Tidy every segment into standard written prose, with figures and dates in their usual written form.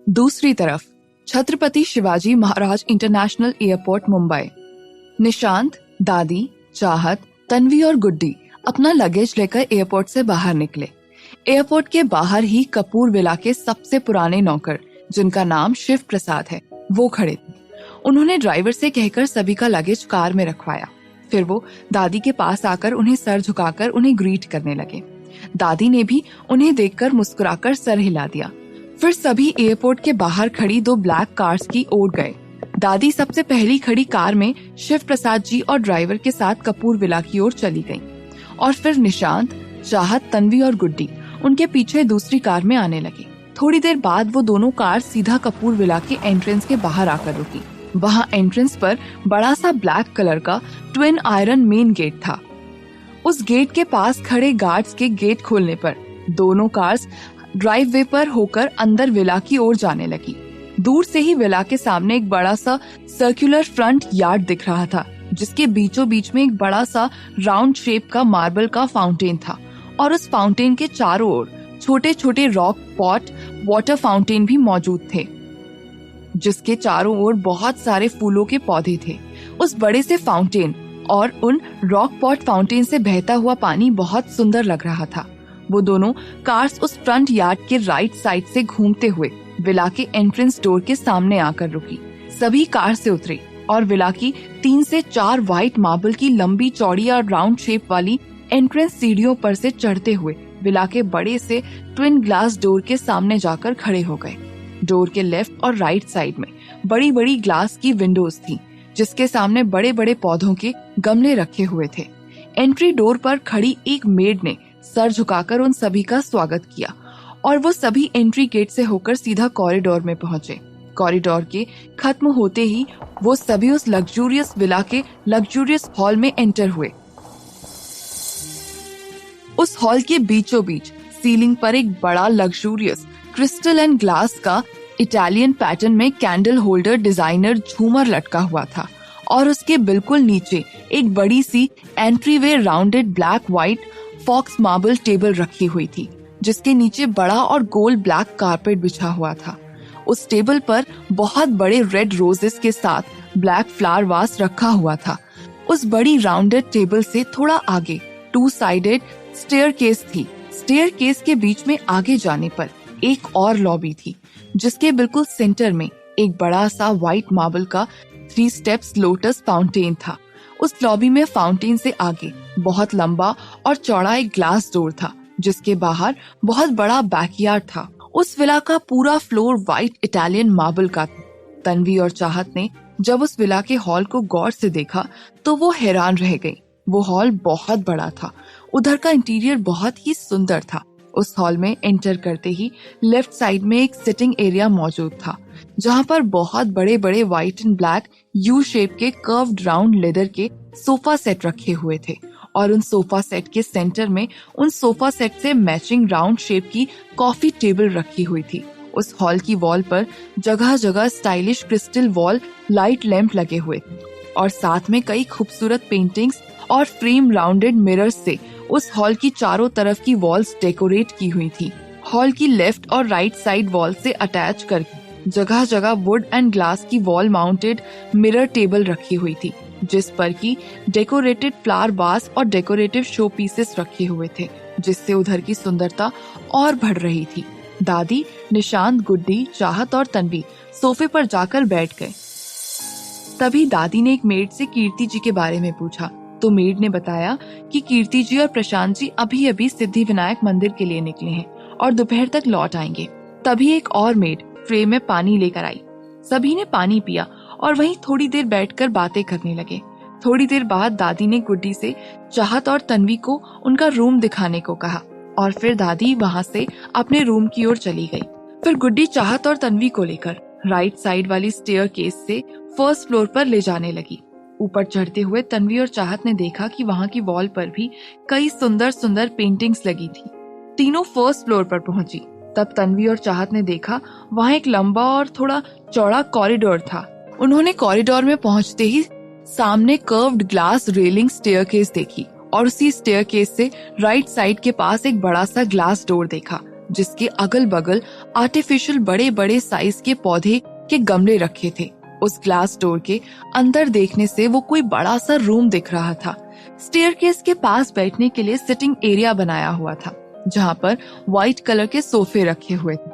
दूसरी तरफ Chhatrapati Shivaji Maharaj international airport Mumbai. Nishant, दादी, चाहत, तन्वी और गुड्डी अपना लगेज लेकर एयरपोर्ट से बाहर निकले। एयरपोर्ट के बाहर ही कपूर विला के सबसे पुराने नौकर, जिनका नाम शिव प्रसाद है, वो खड़े थे। उन्होंने ड्राइवर से कहकर सभी का लगेज कार में रखवाया। फिर वो दादी के पास आकर उन्हें सर झुकाकर उन्हें ग्रीट करने लगे। दादी ने भी उन्हें देखकर मुस्कुराकर सर हिला दिया। फिर सभी एयरपोर्ट के बाहर खड़ी 2 ब्लैक कार्स की ओर गए। दादी सबसे पहली खड़ी कार में शिव प्रसाद जी और ड्राइवर के साथ कपूर विला की ओर चली गईं। और फिर निशांत, चाहत, तन्वी और गुड्डी उनके पीछे दूसरी कार में आने लगे। थोड़ी देर बाद वो दोनों कार सीधा कपूर विला के एंट्रेंस के बाहर आकर रुकी। वहाँ एंट्रेंस पर बड़ा सा ब्लैक कलर का ट्विन आयरन मेन गेट था। उस गेट के पास खड़े गार्ड्स के गेट खोलने पर दोनों कार्स ड्राइववे पर होकर अंदर विला की ओर जाने लगी। दूर से ही विला के सामने एक बड़ा सा सर्कुलर फ्रंट यार्ड दिख रहा था, जिसके बीचों बीच में एक बड़ा सा राउंड शेप का मार्बल का फाउंटेन था और उस फाउंटेन के चारों ओर छोटे छोटे रॉक पॉट वाटर फाउंटेन भी मौजूद थे, जिसके चारों ओर बहुत सारे फूलों के पौधे थे। उस बड़े से फाउंटेन और उन रॉक पॉट फाउंटेन से बहता हुआ पानी बहुत सुंदर लग रहा था। वो दोनों कार्स उस फ्रंट यार्ड के राइट साइड से घूमते हुए विला के एंट्रेंस डोर के सामने आकर रुकी। सभी कार से उतरे और विला की 3 से 4 व्हाइट मार्बल की लंबी चौड़ी और राउंड शेप वाली एंट्रेंस सीढ़ियों पर से चढ़ते हुए विला के बड़े से ट्विन ग्लास डोर के सामने जाकर खड़े हो गए। डोर के लेफ्ट और राइट साइड में बड़ी बड़ी ग्लास की विंडोज थी, जिसके सामने बड़े बड़े पौधों के गमले रखे हुए थे। एंट्री डोर पर खड़ी एक मेड ने सर झुकाकर उन सभी का स्वागत किया और वो सभी एंट्री गेट से होकर सीधा कॉरिडोर में पहुंचे। कॉरिडोर के खत्म होते ही वो सभी उस लग्जूरियस विला के लग्जूरियस हॉल में एंटर हुए। उस हॉल के बीचों बीच सीलिंग पर एक बड़ा लग्जूरियस क्रिस्टल एंड ग्लास का इटालियन पैटर्न में कैंडल होल्डर डिजाइनर झूमर लटका हुआ था और उसके बिल्कुल नीचे एक बड़ी सी entryway rounded black white faux marble table रखी हुई थी, जिसके नीचे बड़ा और गोल ब्लैक कारपेट बिछा हुआ था। उस टेबल पर बहुत बड़े रेड रोजेस के साथ ब्लैक फ्लावर वास रखा हुआ था। उस बड़ी राउंडेड टेबल से थोड़ा आगे 2 साइडेड स्टेयरकेस थी। स्टेयरकेस के बीच में आगे जाने पर एक और लॉबी थी, जिसके बिल्कुल सेंटर में एक बड़ा सा व्हाइट मार्बल का 3 स्टेप्स लोटस फाउंटेन था। उस लॉबी में फाउंटेन से आगे बहुत लंबा और चौड़ा एक ग्लास डोर था, जिसके बाहर बहुत बड़ा बैकयार्ड था। उस विला का पूरा फ्लोर व्हाइट इटालियन मार्बल का था। तन्वी और चाहत ने जब उस विला के हॉल को गौर से देखा तो वो हैरान रह गई। वो हॉल बहुत बड़ा था। उधर का इंटीरियर बहुत ही सुंदर था। उस हॉल में एंटर करते ही लेफ्ट साइड में एक सिटिंग एरिया मौजूद था, जहाँ पर बहुत बड़े बड़े white and black U shape के कर्व्ड राउंड लेदर के सोफा सेट रखे हुए थे और उन सोफा सेट के सेंटर में उन सोफा सेट से मैचिंग राउंड शेप की कॉफी टेबल रखी हुई थी। उस हॉल की वॉल पर जगह जगह stylish crystal wall light lamp लगे हुए और साथ में कई खूबसूरत पेंटिंग्स और फ्रेम राउंडेड मिरर्स से उस हॉल की चारों तरफ की वॉल्स डेकोरेट की हुई थी। हॉल की लेफ्ट और राइट साइड वॉल से अटैच करके जगह जगह वुड एंड ग्लास की वॉल माउंटेड मिरर टेबल रखी हुई थी, जिस पर की डेकोरेटेड फ्लावर वास और डेकोरेटिव शो पीसेस रखे हुए थे, जिससे उधर की सुंदरता और बढ़ रही थी। दादी, निशांत, गुड्डी, चाहत और तन्वी सोफे पर जाकर बैठ गए। तभी दादी ने एक मेड से कीर्ति जी के बारे में पूछा तो मेड ने बताया कि कीर्ति जी और प्रशांत जी अभी अभी सिद्धि विनायक मंदिर के लिए निकले हैं और दोपहर तक लौट आएंगे। तभी एक और मेड ट्रे में पानी लेकर आई। सभी ने पानी पिया और वहीं थोड़ी देर बैठकर बातें करने लगे। थोड़ी देर बाद दादी ने गुड्डी से चाहत और तन्वी को उनका रूम दिखाने को कहा और फिर दादी वहाँ से अपने रूम की ओर चली गई। फिर गुड्डी चाहत और तन्वी को लेकर राइट साइड वाली स्टेयरकेस से फर्स्ट फ्लोर पर ले जाने लगी। ऊपर चढ़ते हुए तन्वी और चाहत ने देखा कि वहाँ की वॉल पर भी कई सुंदर सुंदर पेंटिंग्स लगी थी। तीनों फर्स्ट फ्लोर पर पहुंची। तब तन्वी और चाहत ने देखा वहाँ एक लंबा और थोड़ा चौड़ा कॉरिडोर था। उन्होंने कॉरिडोर में पहुंचते ही सामने कर्व्ड ग्लास रेलिंग स्टेयरकेस देखी और उसी स्टेयरकेस से राइट साइड के पास एक बड़ा सा ग्लास डोर देखा, जिसके अगल बगल आर्टिफिशियल बड़े बड़े साइज के पौधे के गमले रखे थे। उस ग्लास डोर के अंदर देखने से वो कोई बड़ा सा रूम दिख रहा था। स्टेयरकेस के पास बैठने के लिए सिटिंग एरिया बनाया हुआ था, जहाँ पर व्हाइट कलर के सोफे रखे हुए थे।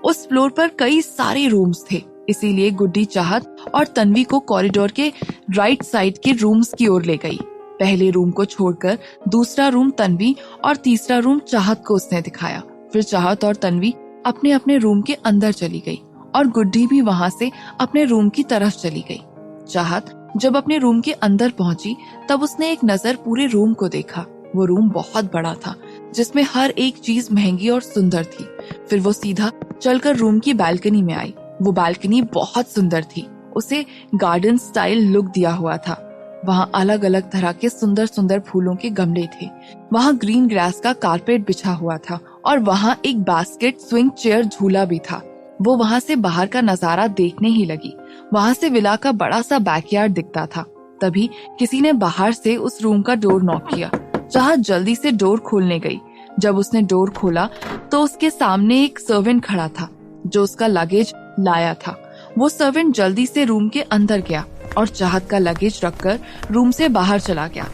उस फ्लोर पर कई सारे रूम्स थे, इसीलिए गुड्डी चाहत और तन्वी को कॉरिडोर के राइट साइड के रूम्स की ओर ले गई। पहले रूम को छोड़कर दूसरा रूम तन्वी और तीसरा रूम चाहत को उसने दिखाया। फिर चाहत और तन्वी अपने अपने रूम के अंदर चली गई और गुड्डी भी वहाँ से अपने रूम की तरफ चली गई। चाहत जब अपने रूम के अंदर पहुंची तब उसने एक नजर पूरे रूम को देखा। वो रूम बहुत बड़ा था, जिसमें हर एक चीज महंगी और सुंदर थी। फिर वो सीधा चलकर रूम की बालकनी में आई। वो बालकनी बहुत सुंदर थी, उसे गार्डन स्टाइल लुक दिया हुआ था। वहाँ अलग अलग तरह के सुंदर सुंदर फूलों के गमले थे। वहाँ ग्रीन ग्रास का कारपेट बिछा हुआ था और वहाँ एक बास्केट स्विंग चेयर झूला भी था। वो वहाँ से बाहर का नजारा देखने ही लगी। वहाँ से विला का बड़ा सा बैकयार्ड दिखता था। तभी किसी ने बाहर से उस रूम का डोर नॉक किया। चाहत जल्दी से डोर खोलने गई। जब उसने डोर खोला तो उसके सामने एक सर्वेंट खड़ा था जो उसका लगेज लाया था। वो सर्वेंट जल्दी से रूम के अंदर गया और चाहत का लगेज रखकर रूम से बाहर चला गया।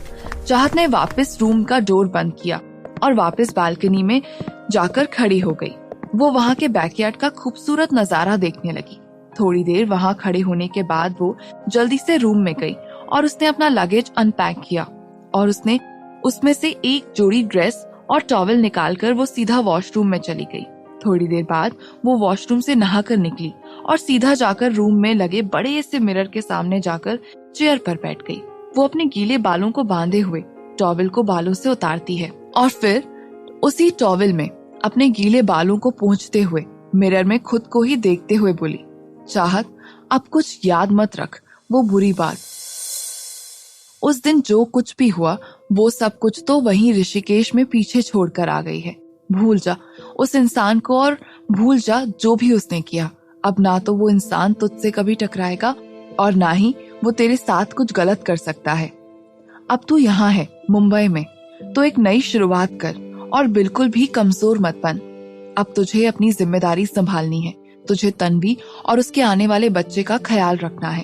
चाहत ने वापस रूम का डोर बंद किया और वापस बालकनी में जाकर खड़ी हो गई। वो वहाँ के बैकयार्ड का खूबसूरत नजारा देखने लगी। थोड़ी देर वहाँ खड़े होने के बाद वो जल्दी से रूम में गई और उसने अपना लगेज अनपैक किया और उसने उसमें से एक जोड़ी ड्रेस और टॉवल निकालकर वो सीधा वॉशरूम में चली गई। थोड़ी देर बाद वो वॉशरूम से नहाकर निकली और सीधा जाकर रूम में लगे बड़े से मिरर के सामने जाकर चेयर पर बैठ गई। वो अपने गीले बालों को बांधे हुए टॉवल को बालों से उतारती है और फिर उसी टॉवल में अपने गीले बालों को पोंछते हुए मिरर में खुद को ही देखते हुए बोली, चाहत अब कुछ याद मत रख वो बुरी बात। उस दिन जो कुछ भी हुआ वो सब कुछ तो वहीं ऋषिकेश में पीछे छोड़कर आ गई है। भूल जा उस इंसान को और भूल जा जो भी उसने किया। अब ना तो वो इंसान तुझसे कभी टकराएगा और ना ही वो तेरे साथ कुछ गलत कर सकता है। अब तू यहाँ है मुंबई में, तो एक नई शुरुआत कर और बिल्कुल भी कमजोर मत बन। अब तुझे अपनी जिम्मेदारी संभालनी है। तुझे तन्वी और उसके आने वाले बच्चे का ख्याल रखना है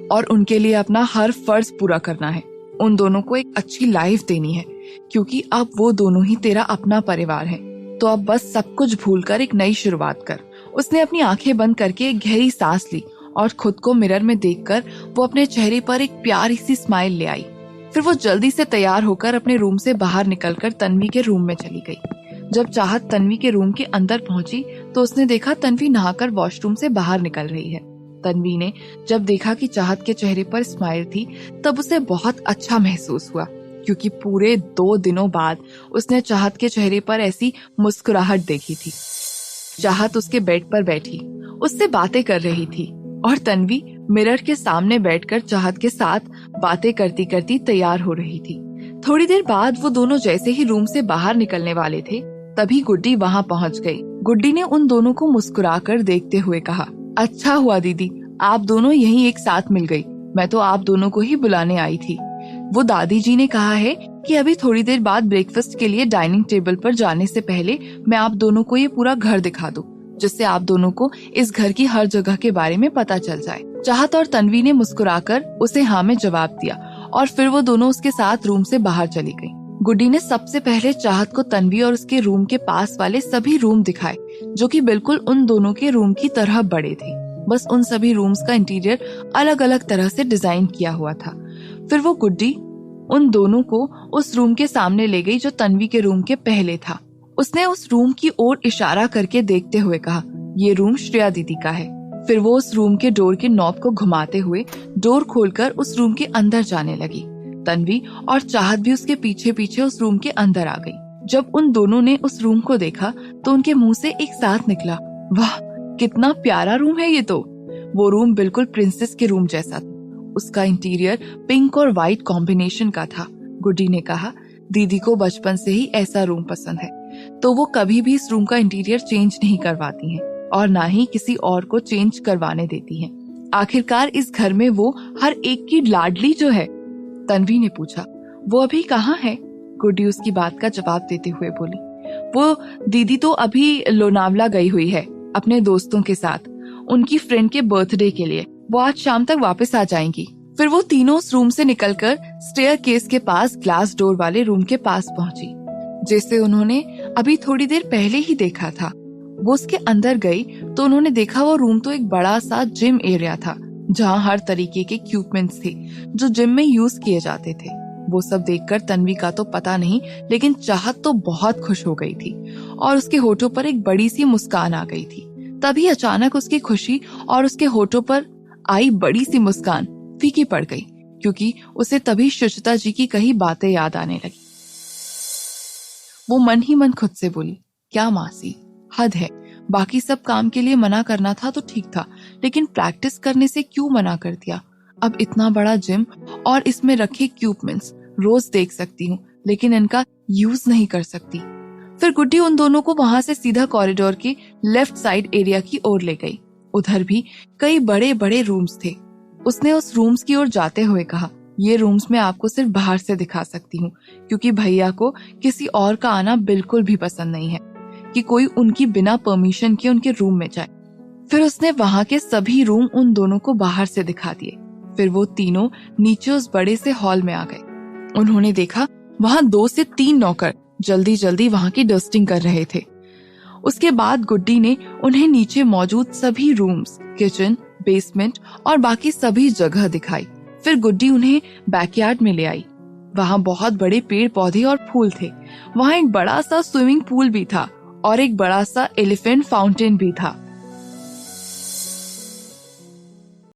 और उनके लिए अपना हर फर्ज पूरा करना है। उन दोनों को एक अच्छी लाइफ देनी है, क्योंकि अब वो दोनों ही तेरा अपना परिवार है। तो अब बस सब कुछ भूलकर एक नई शुरुआत कर। उसने अपनी आंखें बंद करके एक गहरी सांस ली और खुद को मिरर में देखकर वो अपने चेहरे पर एक प्यारी सी स्माइल ले आई। फिर वो जल्दी से तैयार होकर अपने रूम से बाहर निकलकर तन्वी के रूम में चली गई। जब चाहत तन्वी के रूम के अंदर पहुंची तो उसने देखा तन्वी नहाकर वॉशरूम से बाहर निकल रही है। तन्वी ने जब देखा कि चाहत के चेहरे पर स्माइल थी तब उसे बहुत अच्छा महसूस हुआ, क्योंकि पूरे 2 दिनों बाद उसने चाहत के चेहरे पर ऐसी मुस्कुराहट देखी थी। चाहत उसके बेड पर बैठी उससे बातें कर रही थी और तन्वी मिरर के सामने बैठकर चाहत के साथ बातें करती करती तैयार हो रही थी। थोड़ी देर बाद वो दोनों जैसे ही रूम से बाहर निकलने वाले थे तभी गुड्डी वहाँ पहुँच गई। गुड्डी ने उन दोनों को मुस्कुराकर देखते हुए कहा, अच्छा हुआ दीदी, आप दोनों यहीं एक साथ मिल गई। मैं तो आप दोनों को ही बुलाने आई थी। वो दादी जी ने कहा है कि अभी थोड़ी देर बाद ब्रेकफास्ट के लिए डाइनिंग टेबल पर जाने से पहले मैं आप दोनों को ये पूरा घर दिखा दूं, जिससे आप दोनों को इस घर की हर जगह के बारे में पता चल जाए। चाहत और तन्वी ने मुस्कुराकर उसे हाँ में जवाब दिया और फिर वो दोनों उसके साथ रूम से बाहर चली गई। गुड्डी ने सबसे पहले चाहत को तन्वी और उसके रूम के पास वाले सभी रूम दिखाए, जो कि बिल्कुल उन दोनों के रूम की तरह बड़े थे। बस उन सभी रूम्स का इंटीरियर अलग अलग तरह से डिजाइन किया हुआ था। फिर वो गुड्डी उन दोनों को उस रूम के सामने ले गई जो तन्वी के रूम के पहले था। उसने उस रूम की ओर इशारा करके देखते हुए कहा, ये रूम श्रेया दीदी का है। फिर वो उस रूम के डोर के नॉब को घुमाते हुए डोर खोलकर उस रूम के अंदर जाने लगी। तन्वी और चाहत भी उसके पीछे पीछे उस रूम के अंदर आ गई। जब उन दोनों ने उस रूम को देखा तो उनके मुंह से एक साथ निकला, वाह कितना प्यारा रूम है ये तो। वो रूम बिल्कुल प्रिंसेस के रूम जैसा था। उसका इंटीरियर पिंक और व्हाइट कॉम्बिनेशन का था। गुड्डी ने कहा, दीदी को बचपन से ही ऐसा रूम पसंद है, तो वो कभी भी इस रूम का इंटीरियर चेंज नहीं करवाती हैं और ना ही किसी और को चेंज करवाने देती हैं। आखिरकार इस घर में वो हर एक की लाडली जो है। तन्वी ने पूछा, वो अभी कहाँ है? गुड्डी उसकी बात का जवाब देते हुए बोली, वो दीदी तो अभी लोनावला गई हुई है अपने दोस्तों के साथ, उनकी फ्रेंड के बर्थडे के लिए। वो आज शाम तक वापस आ जाएंगी। फिर वो तीनों उस रूम से निकलकर स्टेयरकेस के पास ग्लास डोर वाले रूम के पास पहुंची, जिसे उन्होंने अभी थोड़ी देर पहले ही देखा था। वो उसके अंदर गई तो उन्होंने देखा वो रूम तो एक बड़ा सा जिम एरिया था, जहाँ हर तरीके के इक्विपमेंट्स थे जो जिम में यूज किए जाते थे। वो सब देखकर तन्वी का तो पता नहीं, लेकिन चाहत तो बहुत खुश हो गई थी और उसके होठों पर एक बड़ी सी मुस्कान आ गई थी। तभी अचानक उसकी खुशी और उसके होठों पर आई बड़ी सी मुस्कान फीकी पड़ गई, क्योंकि उसे तभी शुचिता जी की कही बातें याद आने लगी। वो मन ही मन खुद से बोली, क्या मासी, हद है। बाकी सब काम के लिए मना करना था तो ठीक था, लेकिन प्रैक्टिस करने से क्यों मना कर दिया। अब इतना बड़ा जिम और इसमें रखे इक्विपमेंट्स रोज देख सकती हूँ, लेकिन इनका यूज नहीं कर सकती। फिर गुड्डी उन दोनों को वहां से सीधा कॉरिडोर के लेफ्ट साइड एरिया की ओर ले गई। उधर भी कई बड़े बड़े रूम्स थे। उसने उस रूम्स की ओर जाते हुए कहा, ये रूम्स मैं आपको सिर्फ बाहर से दिखा सकती हूँ, क्योंकि भैया को किसी और का आना बिल्कुल भी पसंद नहीं है कि कोई उनकी बिना परमिशन के उनके रूम में जाए। फिर उसने वहां के सभी रूम उन दोनों को बाहर से दिखा दिए। फिर वो तीनों नीचे उस बड़े से हॉल में आ गए। उन्होंने देखा वहां 2 से 3 नौकर जल्दी जल्दी वहां की डस्टिंग कर रहे थे। उसके बाद गुड्डी ने उन्हें नीचे मौजूद सभी रूम्स, किचन, बेसमेंट और बाकी सभी जगह दिखाई। फिर गुड्डी उन्हें बैकयार्ड में ले आई। वहां बहुत बड़े पेड़ पौधे और फूल थे। वहां एक बड़ा सा स्विमिंग पूल भी था और एक बड़ा सा एलिफेंट फाउंटेन भी था।